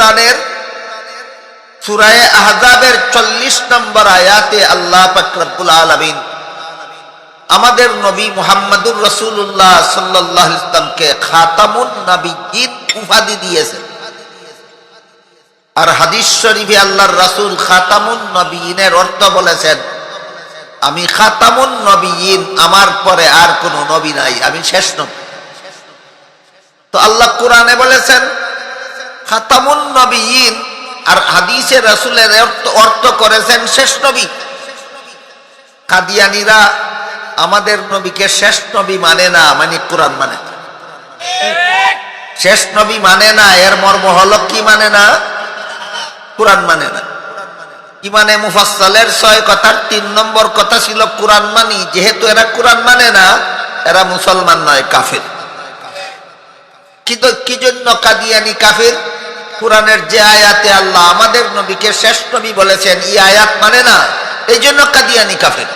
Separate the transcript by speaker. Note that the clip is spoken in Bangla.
Speaker 1: কোরআনের সূরা আহজাবের 40 নম্বর আয়াতে আল্লাহ পাক রব্বুল আলামিন আমাদের নবী মুহাম্মদুর রাসূলুল্লাহ সাল্লাল্লাহু আলাইহি ওয়াসাল্লামকে খাতামুন নবিয়্যিন উপাধি দিয়েছেন। আর হাদিস শরীফে আল্লাহর রাসূল খাতামুন নবিয়্যিনের অর্থ বলেছেন, আমি খাতামুন নবিয়্যিন, আমার পরে আর কোন নবী নাই, আমি শেষ নবী। তো আল্লাহ কোরআনে বলেছেন খাতামুন নবিয়্যিন, আর হাদিসে রাসূলের অর্থ করেছেন শেষ নবী। কাদিয়ানীরা আমাদের নবীকে শেষ নবী মানে না, মানে কোরআন মানে না। শেষ নবী মানে না, এর মর্ম হলো কি মানে না? কোরআন মানে না। ইমানে মুফাসসালের 6 কথার 3 নম্বর কথা ছিল কোরআন মানি। যেহেতু এরা কোরআন মানে না, এরা মুসলমান নয়, কাফের। কি জন্য কাদিয়ানী কাফের? কোরআনের যে আয়াতে আল্লাহ আমাদের নবীকে শেষ নবী বলেছেন, এই আয়াত মানে না, এই জন্য কাদিয়ানী কাফের।